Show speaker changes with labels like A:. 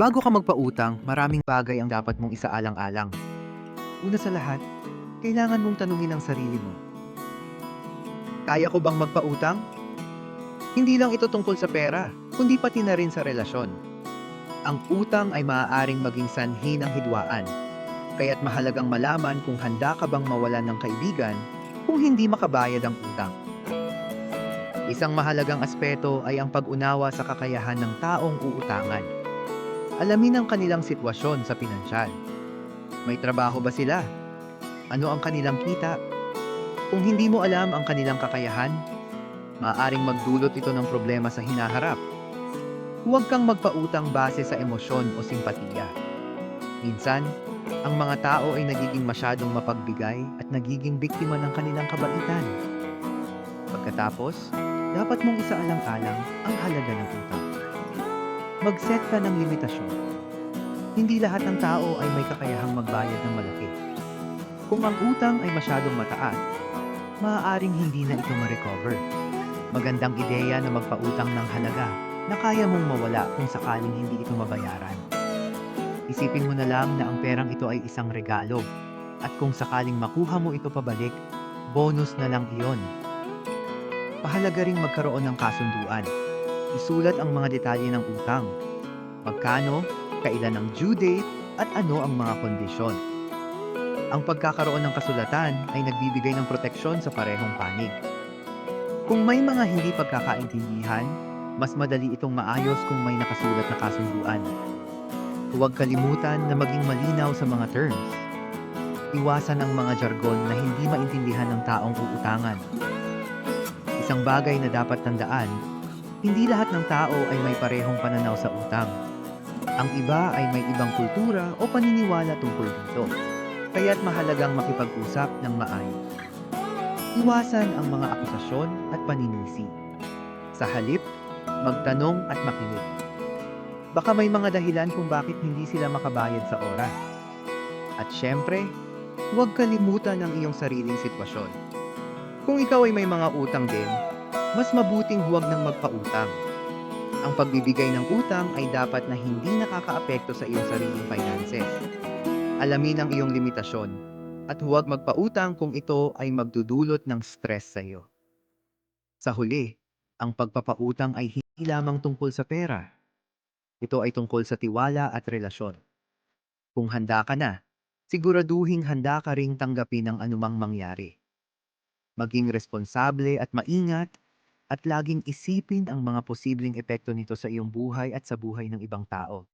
A: Bago ka magpautang, maraming bagay ang dapat mong isaalang-alang. Una sa lahat, kailangan mong tanungin ang sarili mo. Kaya ko bang magpautang? Hindi lang ito tungkol sa pera, kundi pati na rin sa relasyon. Ang utang ay maaaring maging sanhi ng hidwaan, kaya't mahalagang malaman kung handa ka bang mawalan ng kaibigan kung hindi makabayad ang utang. Isang mahalagang aspeto ay ang pag-unawa sa kakayahan ng taong uutangan. Alamin ang kanilang sitwasyon sa pinansyal. May trabaho ba sila? Ano ang kanilang kita? Kung hindi mo alam ang kanilang kakayahan, maaaring magdulot ito ng problema sa hinaharap. Huwag kang magpautang base sa emosyon o simpatiya. Minsan, ang mga tao ay nagiging masyadong mapagbigay at nagiging biktima ng kanilang kabaitan. Pagkatapos, dapat mong isaalang-alang ang halaga ng utang. Mag-set ka ng limitasyon. Hindi lahat ng tao ay may kakayahang magbayad ng malaki. Kung ang utang ay masyadong mataas, maaaring hindi na ito ma-recover. Magandang ideya na magpautang ng halaga na kaya mong mawala kung sakaling hindi ito mabayaran. Isipin mo na lang na ang perang ito ay isang regalo, at kung sakaling makuha mo ito pabalik, bonus na lang iyon. Mahalaga ring magkaroon ng kasunduan. Isulat ang mga detalye ng utang. Magkano, kailan ang due date, at ano ang mga kondisyon. Ang pagkakaroon ng kasulatan ay nagbibigay ng proteksyon sa parehong panig. Kung may mga hindi pagkakaintindihan, mas madali itong maayos kung may nakasulat na kasunduan. Huwag kalimutan na maging malinaw sa mga terms. Iwasan ang mga jargon na hindi maintindihan ng taong uutangan. Isang bagay na dapat tandaan, hindi lahat ng tao ay may parehong pananaw sa utang. Ang iba ay may ibang kultura o paniniwala tungkol dito, kaya't mahalagang makipag-usap ng maayos. Iwasan ang mga akusasyon at paninisi. Sa halip, magtanong at makinig. Baka may mga dahilan kung bakit hindi sila makabayad sa oras. At syempre, huwag kalimutan ang iyong sariling sitwasyon. Kung ikaw ay may mga utang din, mas mabuting huwag nang magpautang. Ang pagbibigay ng utang ay dapat na hindi nakakaapekto sa iyong sariling finances. Alamin ang iyong limitasyon at huwag magpautang kung ito ay magdudulot ng stress sa iyo. Sa huli, ang pagpapautang ay hindi lamang tungkol sa pera. Ito ay tungkol sa tiwala at relasyon. Kung handa ka na, siguraduhing handa ka ring tanggapin ang anumang mangyari. Maging responsable at maingat, at laging isipin ang mga posibleng epekto nito sa iyong buhay at sa buhay ng ibang tao.